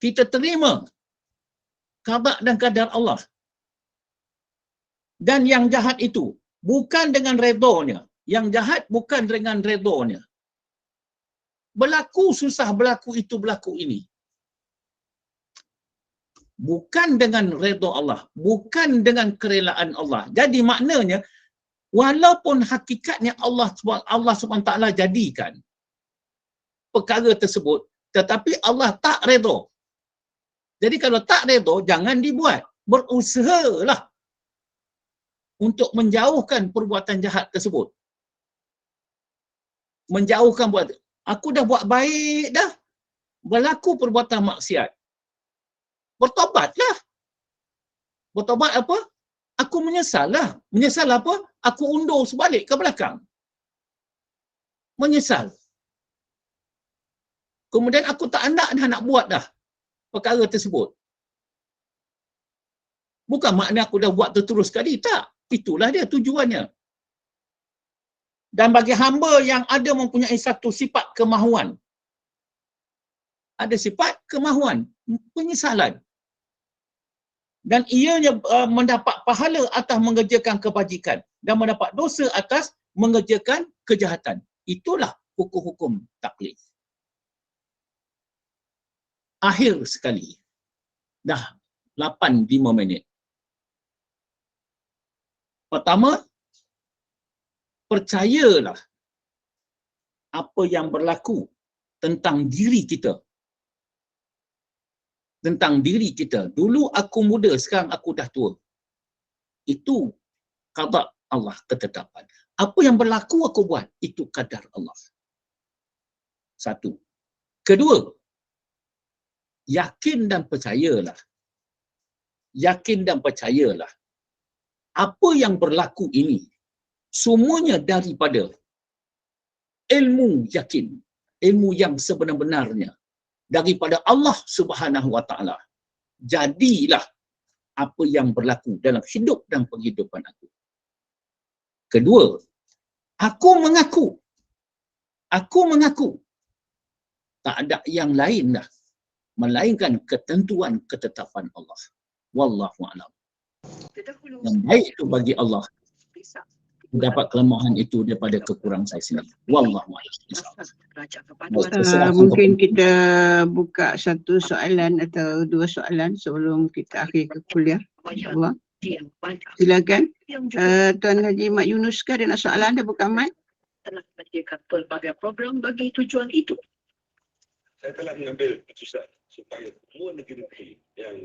Kita terima qada dan qadar Allah. Dan yang jahat itu bukan dengan redanya. Yang jahat bukan dengan redanya. Berlaku susah, berlaku itu, berlaku ini. Bukan dengan redha Allah. Bukan dengan kerelaan Allah. Jadi maknanya, walaupun hakikatnya Allah SWT jadikan perkara tersebut, tetapi Allah tak redha. Jadi kalau tak redha, jangan dibuat. Berusahalah untuk menjauhkan perbuatan jahat tersebut. Menjauhkan buat. Aku dah buat baik dah. Berlaku perbuatan maksiat. Bertobatlah. Bertobat apa? Aku menyesal lah. Menyesal apa? Aku undur sebalik ke belakang. Menyesal. Kemudian aku tak nak buat dah perkara tersebut. Bukan makna aku dah buat terus sekali. Tak. Itulah dia tujuannya. Dan bagi hamba yang ada mempunyai satu sifat kemahuan. Ada sifat kemahuan. Penyesalan. Dan ianya mendapat pahala atas mengerjakan kebajikan. Dan mendapat dosa atas mengerjakan kejahatan. Itulah hukum-hukum taklif. Akhir sekali. Dah 8-5 minit. Pertama, percayalah apa yang berlaku tentang diri kita. Tentang diri kita. Dulu aku muda, sekarang aku dah tua. Itu qada Allah, ketetapan. Apa yang berlaku aku buat, itu qadar Allah. Satu. Kedua, yakin dan percayalah. Yakin dan percayalah. Apa yang berlaku ini, semuanya daripada ilmu yakin. Ilmu yang sebenar-benarnya. Daripada Allah Subhanahu Wa Taala. Jadilah apa yang berlaku dalam hidup dan penghidupan aku. Kedua, aku mengaku tak ada yang lain dah melainkan ketentuan ketetapan Allah. Wallahu a'lam. Yang baik itu bagi Allah. Dapat kelemahan itu daripada kekurangan saya sendiri. Wallahu a'lam. Mungkin kita buka satu soalan atau dua soalan sebelum kita akhir ke kuliah. InsyaAllah. Silakan. Tuan Haji Mat Yunus ke ada nak soalan? Dia buka mic. telah menyediakan pelbagai program bagi tujuan itu. Saya telah mengambil keputusan supaya semua negeri-negeri yang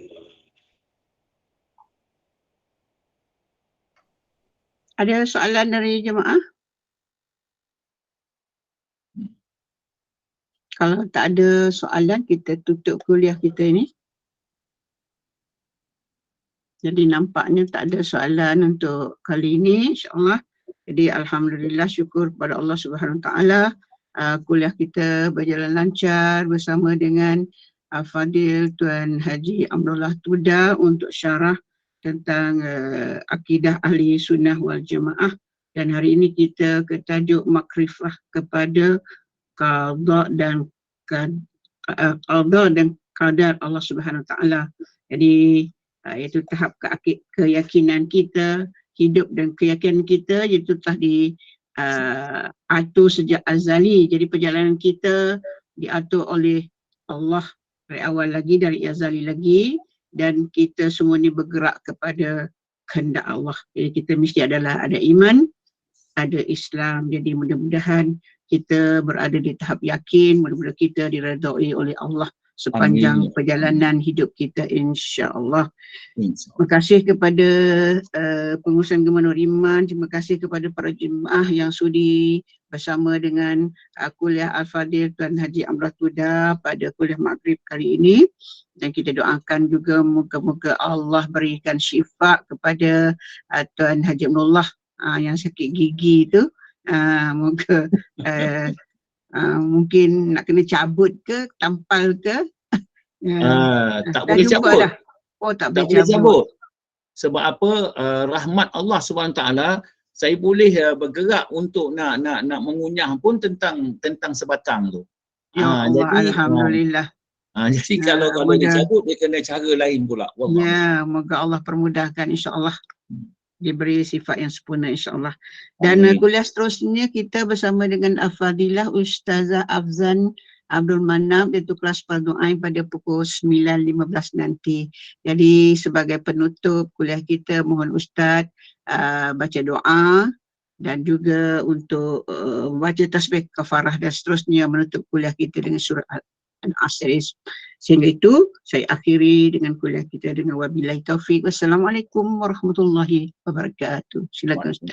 Ada soalan dari jemaah? Kalau tak ada soalan, kita tutup kuliah kita ini. Jadi nampaknya tak ada soalan untuk kali ini, insyaAllah. Jadi alhamdulillah, syukur kepada Allah Subhanahu Wa Taala. Kuliah kita berjalan lancar bersama dengan Fadil Tuan Haji Amrullah Tuda untuk syarah tentang akidah ahli sunnah wal jamaah. Dan hari ini kita ke tajuk makrifah kepada qada dan qada dan qadar Allah Subhanahu Wa Taala. Jadi iaitu tahap keyakinan kita, hidup dan keyakinan kita itu telah diatur sejak azali. Jadi perjalanan kita diatur oleh Allah dari awal lagi, dari azali lagi, dan kita semua ni bergerak kepada kehendak Allah. Jadi kita mesti ada iman, ada Islam. Jadi mudah-mudahan kita berada di tahap yakin, mudah-mudahan kita diredai oleh Allah sepanjang Amin. perjalanan hidup kita, insya-Allah. Terima kasih kepada pengurusan Gemah Nur Iman, terima kasih kepada para jemaah yang sudi bersama dengan kuliah Al-Fadil Tuan Haji Amrullah Tuda pada kuliah Maghrib kali ini. Dan kita doakan juga moga-moga Allah berikan syifa kepada Tuan Haji Amrullah yang sakit gigi tu. Moga mungkin nak kena cabut ke, tampal ke. Tak boleh cabut. Dah. Oh, tak boleh cabut. cabut. Sebab apa? Rahmat Allah SWT, saya boleh bergerak untuk nak mengunyah pun tentang sebatang tu. Ya Allah, Jadi, alhamdulillah. Jadi kalau dia cabut, dia kena cara lain pula. Wallah. Ya, moga Allah permudahkan, insya-Allah. Diberi sifat yang sempurna, insya-Allah. Dan kuliah seterusnya kita bersama dengan Al-Fadilah Ustazah Afzan Abdul Manab, iaitu kelas Fardu Ain pada pukul 9.15 nanti. Jadi sebagai penutup kuliah kita, mohon Ustaz baca doa dan juga untuk baca tasbih kafarah dan seterusnya menutup kuliah kita dengan surah Al-Asr. Sehingga itu saya akhiri dengan kuliah kita dengan wabillahi taufik. Wassalamualaikum warahmatullahi wabarakatuh. Silakan Ustaz.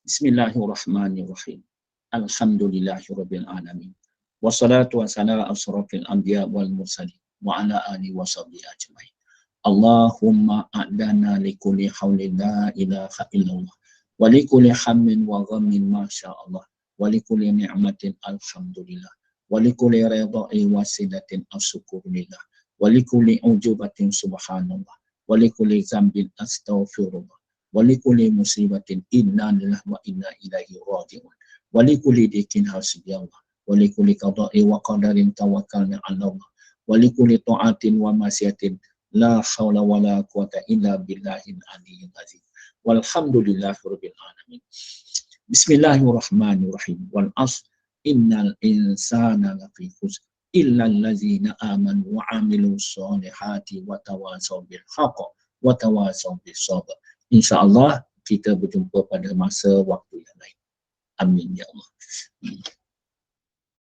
Bismillahirrahmanirrahim. Alhamdulillahirabbil alamin. Wassalatu wassalamu ala asrofil anbiya wal mursalin wa ala alihi washabbihi ajmain. Allahumma a'dana likulli haulin la ilaha illallah wa likulli hammin wa ghammin masyaallah wa likulli ni'matin alhamdulillah wa likulli ridha'i wasilatin asyukurillah wa likulli ujubatin subhanallah wa likulli dzambin astaghfirullah wa likulli musibatin inna lillahi wa inna ilaihi raji'un wa likulli dikin hasbiyallah wa likulli qada'i wa qadarin tawakkalna 'ala Allah wa likulli ta'atin wa masiyatin la haula wa la quwata illa billahil aliyyil azim. Walhamdulillahirabbil alamin. Bismillahirrahmanirrahim. Wal 'ashr innal insana lafi khusr illa allazina amanu wa 'amilus solihati wa tawasaw bil haqq wa tawasaw bis sabr. Insya-Allah kita berjumpa pada masa waktu yang lain. Amin ya Allah.